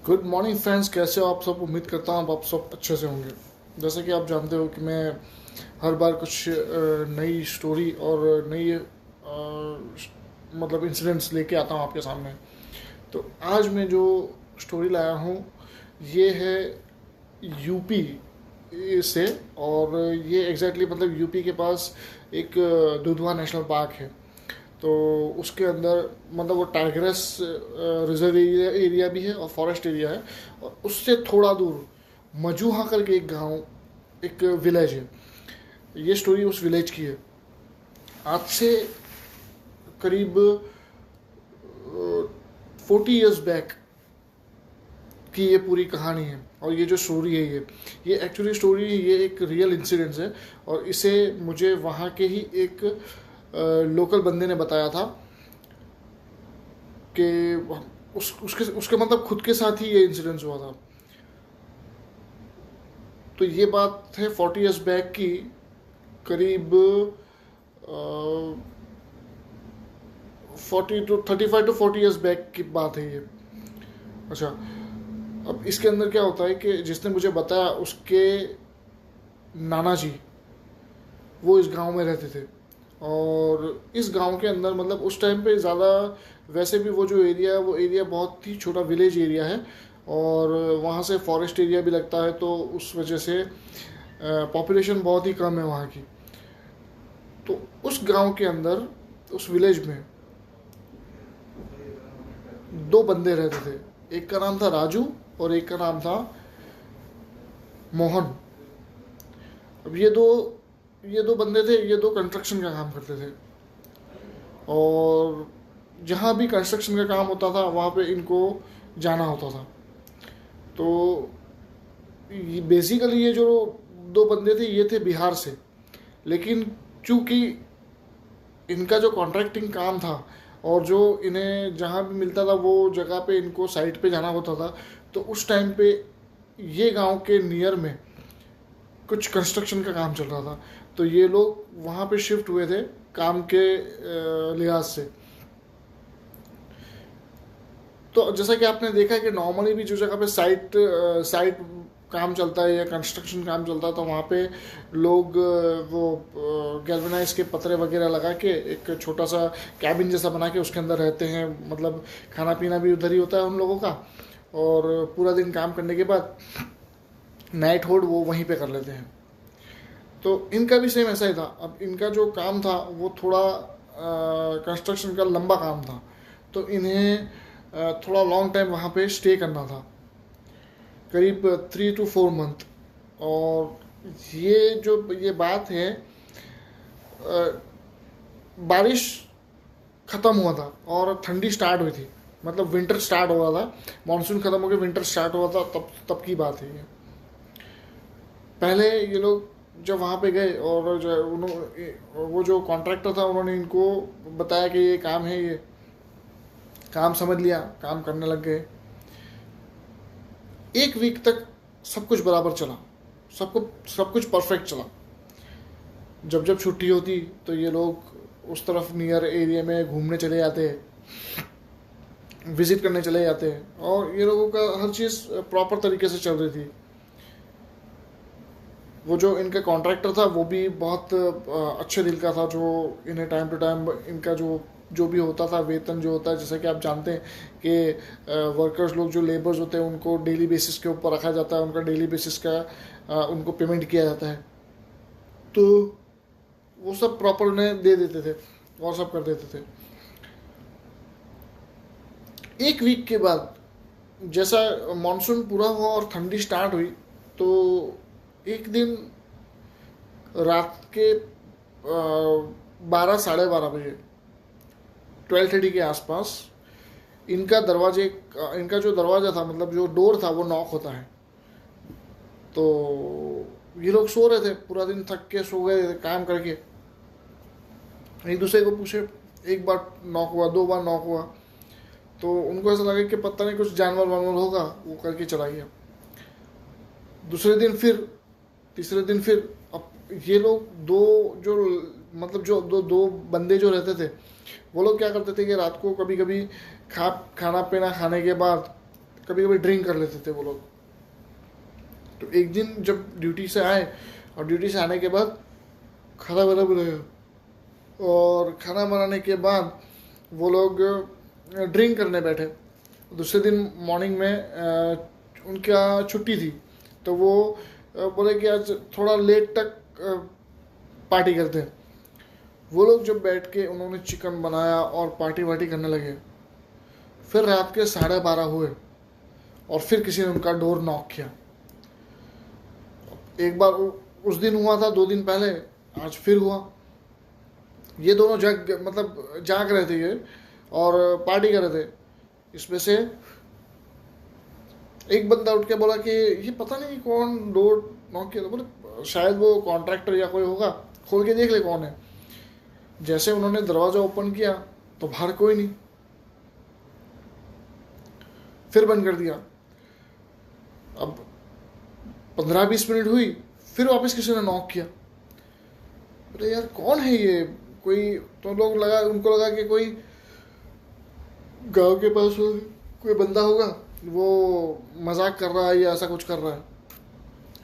Good morning friends, कैसे हो आप सब। उम्मीद करता हूँ आप सब अच्छे से होंगे। जैसे कि आप जानते हो कि मैं हर बार कुछ नई स्टोरी और नई मतलब इंसिडेंट्स लेके आता हूँ आपके सामने। तो आज मैं जो स्टोरी लाया हूँ ये है यूपी से। और ये एग्जैक्टली मतलब यूपी के पास एक दुधवा नेशनल पार्क है। तो उसके अंदर मतलब वो टाइगरस रिजर्व एरिया भी है और फॉरेस्ट एरिया है। और उससे थोड़ा दूर मजूहा करके एक गांव, एक विलेज है। ये स्टोरी उस विलेज की है। आज से करीब 40 ईयर्स बैक की ये पूरी कहानी है। और ये जो स्टोरी है ये एक्चुअली स्टोरी, ये एक रियल इंसिडेंस है। और इसे मुझे वहाँ के ही एक लोकल बंदे ने बताया था कि उसके उसके मतलब खुद के साथ ही ये इंसिडेंस हुआ था। तो ये बात है 40 ईयर्स बैक की, करीब 35 to 40 ईयर्स बैक की बात है ये। अच्छा, अब इसके अंदर क्या होता है कि जिसने मुझे बताया उसके नाना जी वो इस गांव में रहते थे। और इस गांव के अंदर मतलब उस टाइम पे ज़्यादा, वैसे भी वो जो एरिया है वो एरिया बहुत ही छोटा विलेज एरिया है। और वहाँ से फॉरेस्ट एरिया भी लगता है, तो उस वजह से पॉपुलेशन बहुत ही कम है वहाँ की। तो उस गांव के अंदर, उस विलेज में दो बंदे रहते थे। एक का नाम था राजू और एक का नाम था मोहन। अब ये दो बंदे थे, ये दो कंस्ट्रक्शन का काम करते थे। और जहाँ भी कंस्ट्रक्शन का काम होता था वहाँ पे इनको जाना होता था। तो बेसिकली ये जो दो बंदे थे ये थे बिहार से। लेकिन चूंकि इनका जो कॉन्ट्रैक्टिंग काम था और जो इन्हें जहाँ भी मिलता था वो जगह पे इनको साइट पे जाना होता था, तो उस टाइम पे ये गांव के नियर में कुछ कंस्ट्रक्शन का काम चल रहा था। तो ये लोग वहाँ पे शिफ्ट हुए थे काम के लिहाज से। तो जैसा कि आपने देखा कि नॉर्मली भी जो जगह पे साइट काम चलता है या कंस्ट्रक्शन काम चलता है, तो वहाँ पे लोग वो गैल्वेनाइज के पतरे वगैरह लगा के एक छोटा सा कैबिन जैसा बना के उसके अंदर रहते हैं। मतलब खाना पीना भी उधर ही होता है उन लोगों का। और पूरा दिन काम करने के बाद नाइट होल्ड वो वहीं पे कर लेते हैं। तो इनका भी सेम ऐसा ही था। अब इनका जो काम था वो थोड़ा कंस्ट्रक्शन का लंबा काम था, तो इन्हें थोड़ा लॉन्ग टाइम वहाँ पे स्टे करना था, करीब 3 to 4 मंथ। और ये बात है, बारिश ख़त्म हुआ था और ठंडी स्टार्ट हुई थी। मतलब विंटर स्टार्ट हो रहा था, मानसून ख़त्म हो गया, विंटर स्टार्ट हुआ था, तब की बात है ये। पहले ये लोग जब वहाँ पे गए और जो वो जो कॉन्ट्रैक्टर था उन्होंने इनको बताया कि ये काम है, ये काम समझ लिया, काम करने लग गए। 1 वीक तक सब कुछ बराबर चला, सब कुछ परफेक्ट चला। जब जब छुट्टी होती तो ये लोग उस तरफ नियर एरिया में घूमने चले जाते, विजिट करने चले जाते। और ये लोगों का हर चीज़ प्रॉपर तरीके से चल रही थी। वो जो इनका कॉन्ट्रैक्टर था वो भी बहुत अच्छे दिल का था, जो इन्हें टाइम टू टाइम इनका जो भी होता था वेतन जो होता है, जैसा कि आप जानते हैं कि वर्कर्स लोग जो लेबर्स होते हैं उनको डेली बेसिस के ऊपर रखा जाता है, उनका डेली बेसिस का उनको पेमेंट किया जाता है। तो वो सब प्रॉपर उन्हें दे देते थे और सब कर देते थे। 1 वीक के बाद जैसा मानसून पूरा हुआ और ठंडी स्टार्ट हुई, तो एक दिन रात के 12 साढ़े 12 बजे, 12:30 के आसपास इनका जो दरवाज़ा था, मतलब जो डोर था, वो नॉक होता है। तो ये लोग सो रहे थे, पूरा दिन थक के सो गए थे काम करके। एक दूसरे को पूछे, एक बार नॉक हुआ, 2 बार नॉक हुआ, तो उनको ऐसा लगा कि पता नहीं कुछ जानवर वानवर होगा, वो करके चला गया। दूसरे दिन फिर, तीसरे दिन फिर। अब ये लोग दो बंदे जो रहते थे वो लोग क्या करते थे कि रात को कभी कभी खाना पीना खाने के बाद कभी कभी ड्रिंक कर लेते थे वो लोग। तो एक दिन जब ड्यूटी से आए और ड्यूटी से आने के बाद खाना वाना बनाया, और खाना बनाने के बाद वो लोग ड्रिंक करने बैठे। दूसरे दिन मॉर्निंग में उनका छुट्टी थी, तो वो बोले कि आज थोड़ा लेट तक पार्टी करते हैं। वो लोग जब बैठ के उन्होंने चिकन बनाया और पार्टी वार्टी करने लगे। फिर रात के 12:30 हुए और फिर किसी ने उनका डोर नॉक किया। एक बार उस दिन हुआ था, 2 दिन पहले, आज फिर हुआ। ये दोनों जाग रहे थे ये और पार्टी कर रहे थे। इसमें से एक बंदा उठ के बोला कि ये पता नहीं कौन डोर नॉक किया था। बोले शायद वो कॉन्ट्रैक्टर या कोई होगा, खोल के देख ले कौन है। जैसे उन्होंने दरवाजा ओपन किया तो बाहर कोई नहीं, फिर बंद कर दिया। अब 15-20 मिनट हुई, फिर वापस किसी ने नॉक किया। अरे यार कौन है ये, कोई तो उनको लगा कि कोई गांव के पास कोई बंदा होगा, वो मजाक कर रहा है या ऐसा कुछ कर रहा है।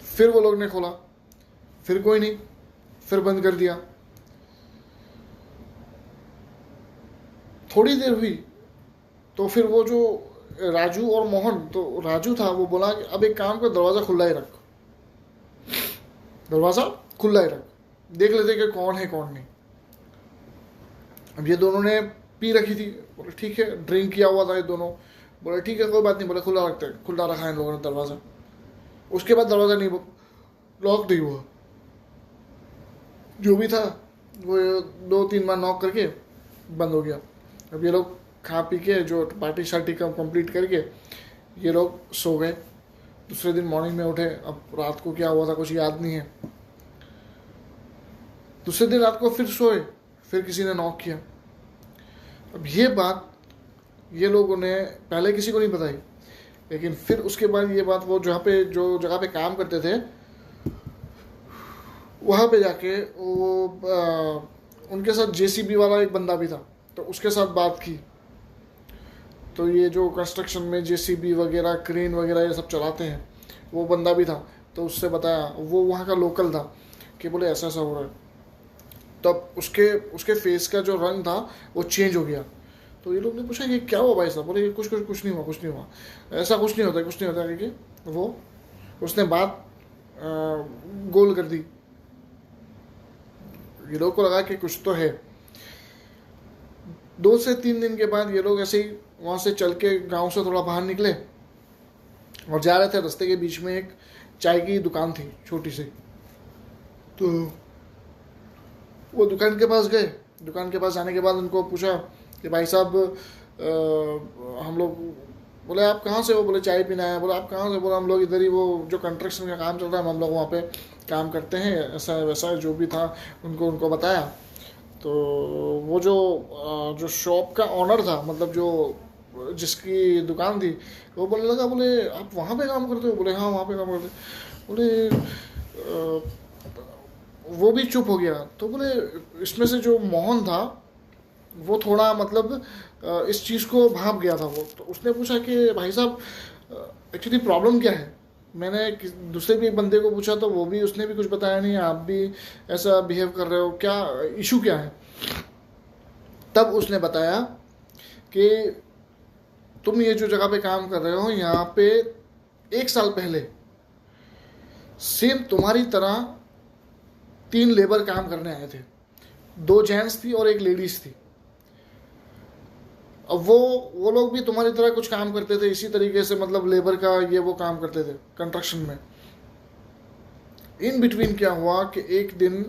फिर वो लोग ने खोला, फिर कोई नहीं, फिर बंद कर दिया। थोड़ी देर हुई तो फिर वो जो राजू और मोहन, तो राजू था, वो बोला कि अब एक काम कर, दरवाज़ा खुला ही रख, दरवाज़ा खुला ही रख, देख लेते कि कौन है कौन नहीं। अब ये दोनों ने पी रखी थी, बोले ठीक है, ड्रिंक किया हुआ था ये दोनों, बोले ठीक है कोई बात नहीं, बोले खुला रखते हैं। खुला रखा इन लोगों ने दरवाज़ा। उसके बाद दरवाज़ा नहीं लॉक नहीं हुआ, जो भी था वो 2-3 बार नॉक करके बंद हो गया। अब ये लोग खा पी के जो पार्टी शार्टी का कंप्लीट करके ये लोग सो गए। दूसरे दिन मॉर्निंग में उठे, अब रात को क्या हुआ था कुछ याद नहीं है। दूसरे दिन रात को फिर सोए, फिर किसी ने नॉक किया। अब ये बात ये लोगों ने पहले किसी को नहीं बताई, लेकिन फिर उसके बाद ये बात वो जो जगह पे काम करते थे वहाँ पे जाके वो उनके साथ जेसीबी वाला एक बंदा भी था, तो उसके साथ बात की। तो ये जो कंस्ट्रक्शन में जेसीबी वगैरह, क्रेन वगैरह ये सब चलाते हैं, वो बंदा भी था। तो उससे बताया, वो वहाँ का लोकल था, कि बोले ऐसा ऐसा हो रहा है। तब उसके फेस का जो रंग था वो चेंज हो गया। तो ये लोग ने पूछा कि क्या हुआ भाई साहब? बोले कुछ नहीं हुआ, ऐसा कुछ नहीं होता कि वो उसने बात गोल कर दी। ये लोग को लगा कि कुछ तो है। 2 से 3 दिन के बाद ये लोग ऐसे ही वहाँ से चल के गाँव से थोड़ा बाहर निकले और जा रहे थे। रास्ते के बीच में एक चाय की दुकान थी छोटी सी, तो वो दुकान के पास गए। दुकान के पास जाने के बाद उनको पूछा कि भाई साहब हम लोग, बोले आप कहाँ से हो? बोले चाय पीना है। बोले आप कहाँ से? बोला हम लोग इधर ही, वो जो कंस्ट्रक्शन का काम चल रहा है हम लोग वहाँ पे काम करते हैं, ऐसा वैसा जो भी था उनको बताया। तो वो जो शॉप का ऑनर था, मतलब जो जिसकी दुकान थी, वो बोलने लगा, बोले आप वहाँ पे काम करते हो? बोले हाँ वहाँ पे काम करते। बोले वो भी चुप हो गया। तो बोले इसमें से जो मोहन था वो थोड़ा इस चीज़ को भाप गया था वो। तो उसने पूछा कि भाई साहब एक्चुअली प्रॉब्लम क्या है? मैंने दूसरे भी एक बंदे को पूछा तो उसने भी कुछ बताया नहीं, आप भी ऐसा बिहेव कर रहे हो, क्या इशू क्या है? तब उसने बताया कि तुम ये जो जगह पे काम कर रहे हो, यहाँ पे 1 साल पहले सेम तुम्हारी तरह 3 लेबर काम करने आए थे। 2 जेंट्स थी और 1 लेडीज थी। अब वो लोग भी तुम्हारी तरह कुछ काम करते थे इसी तरीके से, लेबर का वो काम करते थे कंस्ट्रक्शन में। इन बिटवीन क्या हुआ कि एक दिन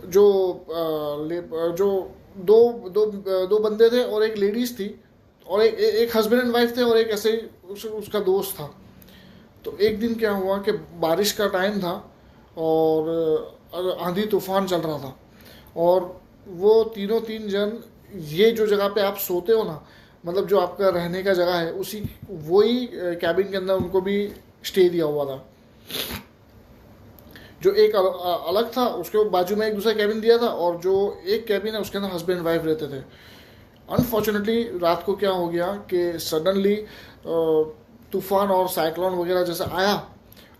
जो दो बंदे थे और 1 लेडीज थी, और एक हस्बैंड एंड वाइफ थे, और एक ऐसे ही उसका दोस्त था। तो एक दिन क्या हुआ कि बारिश का टाइम था और आंधी तूफान चल रहा था, और वो 3 जन, ये जो जगह पे आप सोते हो ना, जो आपका रहने का जगह है, वही कैबिन के अंदर उनको भी स्टे दिया हुआ था। जो एक अलग था उसके बाजू में एक दूसरा कैबिन दिया था, और जो एक कैबिन है उसके अंदर हस्बैंड वाइफ रहते थे। अनफॉर्चुनेटली रात को क्या हो गया कि सडनली तूफान और साइक्लोन वगैरह जैसा आया,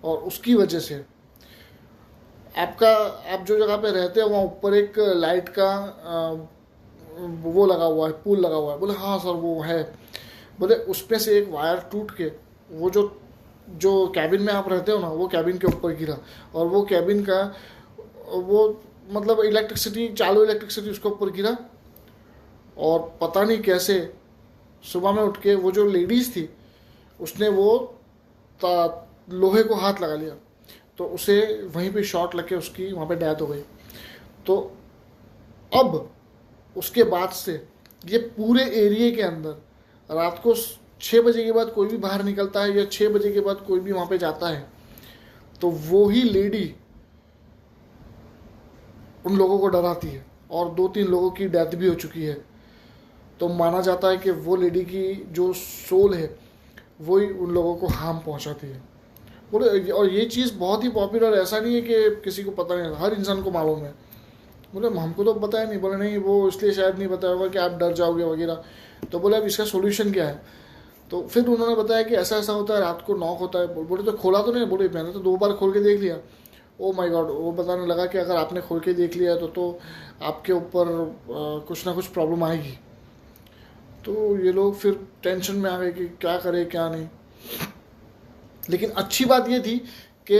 और उसकी वजह से आप जो जगह पे रहते हैं वहाँ ऊपर एक लाइट का वो लगा हुआ है, पुल लगा हुआ है। बोले हाँ सर वो है। बोले उसमें से एक वायर टूट के वो जो जो कैबिन में आप रहते हो ना, वो कैबिन के ऊपर गिरा, और वो कैबिन का वो मतलब इलेक्ट्रिसिटी, चालू इलेक्ट्रिसिटी उसके ऊपर गिरा। और पता नहीं कैसे सुबह में उठ के वो जो लेडीज़ थी उसने वो लोहे को हाथ लगा लिया, तो उसे वहीं पे शॉट लग के उसकी वहाँ पे डेथ हो गई। तो अब उसके बाद से ये पूरे एरिया के अंदर रात को 6 बजे के बाद कोई भी बाहर निकलता है या 6 बजे के बाद कोई भी वहाँ पे जाता है, तो वो ही लेडी उन लोगों को डराती है, और 2-3 लोगों की डेथ भी हो चुकी है। तो माना जाता है कि वो लेडी की जो सोल है वही उन लोगों को हार्म पहुंचाती है। बोले और ये चीज़ बहुत ही पॉपुलर, ऐसा नहीं है कि किसी को पता नहीं, हर इंसान को मालूम है। बोले हमको तो बताया नहीं। बोले नहीं, वो इसलिए शायद नहीं बताया होगा कि आप डर जाओगे वगैरह। तो बोले अब इसका सोल्यूशन क्या है? तो फिर उन्होंने बताया कि ऐसा ऐसा होता है, रात को नॉक होता है। बोले तो खोला तो नहीं? बोले मैंने तो 2 बार खोल के देख लिया। Oh my God. वो बताने लगा कि अगर आपने खोल के देख लिया तो आपके ऊपर कुछ ना कुछ प्रॉब्लम आएगी। तो ये लोग फिर टेंशन में आ गए कि क्या करें क्या नहीं। लेकिन अच्छी बात ये थी कि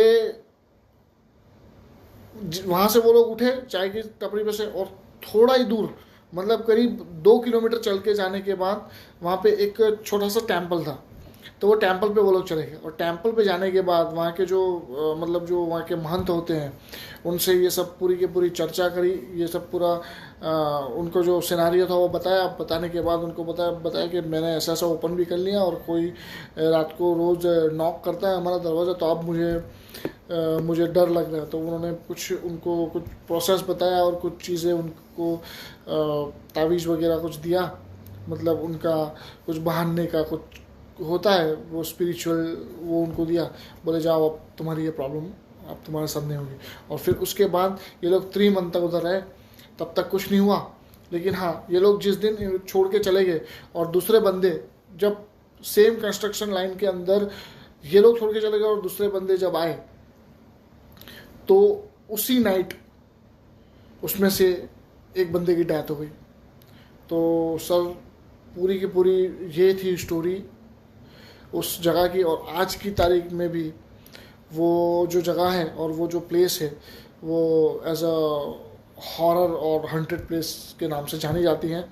वहाँ से वो लोग उठे चाय की टपरी पे से, और थोड़ा ही दूर मतलब करीब 2 किलोमीटर चल के जाने के बाद वहाँ पे एक छोटा सा टेम्पल था। तो वो टेम्पल पे वो लोग चले गए, और टेम्पल पे जाने के बाद वहाँ के जो मतलब जो वहाँ के महंत होते हैं उनसे ये सब पूरी की पूरी चर्चा करी। ये सब पूरा उनको जो सिनारियो था वो बताया। बताने के बाद उनको बताया कि मैंने ऐसा ऐसा ओपन भी कर लिया, और कोई रात को रोज़ नॉक करता है हमारा दरवाज़ा, तो अब मुझे डर लग रहा है। तो उन्होंने उनको कुछ प्रोसेस बताया, और कुछ चीज़ें उनको तावीज़ वगैरह कुछ दिया, मतलब उनका कुछ बहाने का कुछ होता है वो स्पिरिचुअल, वो उनको दिया। बोले जाओ अब तुम्हारी ये प्रॉब्लम अब तुम्हारे सामने होगी। और फिर उसके बाद ये लोग 3 मंथ तक उधर रहे, तब तक कुछ नहीं हुआ। लेकिन हाँ, ये लोग जिस दिन छोड़ के चले गए, और दूसरे बंदे जब सेम कंस्ट्रक्शन लाइन के अंदर ये लोग छोड़ के चले गए और दूसरे बंदे जब आए, तो उसी नाइट उसमें से एक बंदे की डेथ हो गई। तो सर पूरी की पूरी ये थी स्टोरी उस जगह की। और आज की तारीख में भी वो जो जगह है और वो जो प्लेस है वो एज अ हॉरर और हंटेड प्लेस के नाम से जानी जाती हैं।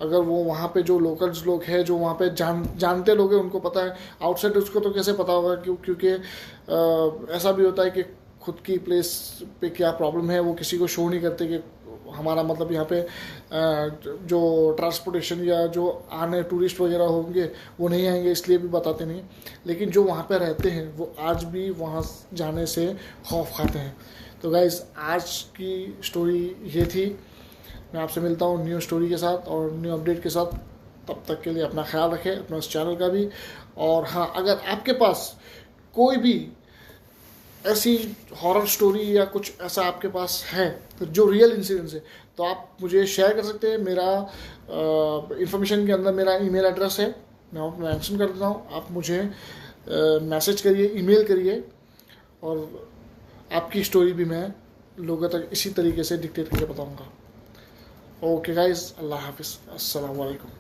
अगर वो वहाँ पे जो लोकल्स लोग हैं जो वहाँ पे जानते लोग हैं उनको पता है, आउटसाइड उसको तो कैसे पता होगा, क्योंकि ऐसा भी होता है कि खुद की प्लेस पे क्या प्रॉब्लम है वो किसी को शो नहीं करते कि हमारा मतलब यहाँ पे जो ट्रांसपोर्टेशन या जो आने टूरिस्ट वगैरह होंगे वो नहीं आएंगे, इसलिए भी बताते नहीं। लेकिन जो वहाँ पे रहते हैं वो आज भी वहाँ जाने से खौफ खाते हैं। तो गाइज़ आज की स्टोरी ये थी। मैं आपसे मिलता हूँ न्यू स्टोरी के साथ और न्यू अपडेट के साथ। तब तक के लिए अपना ख्याल रखें, अपना इस चैनल का भी। और हाँ, अगर आपके पास कोई भी ऐसी हॉरर स्टोरी या कुछ ऐसा आपके पास है तो जो रियल इंसिडेंस है, तो आप मुझे शेयर कर सकते हैं। मेरा इंफॉर्मेशन के अंदर मेरा ईमेल एड्रेस है, मैं आपको मेंशन कर देता हूँ। आप मुझे मैसेज करिए, ईमेल करिए, और आपकी स्टोरी भी मैं लोगों तक इसी तरीके से डिक्टेट करके बताऊँगा। ओके गाइस, अल्लाह हाफिज़, अस्सलाम वालेकुम।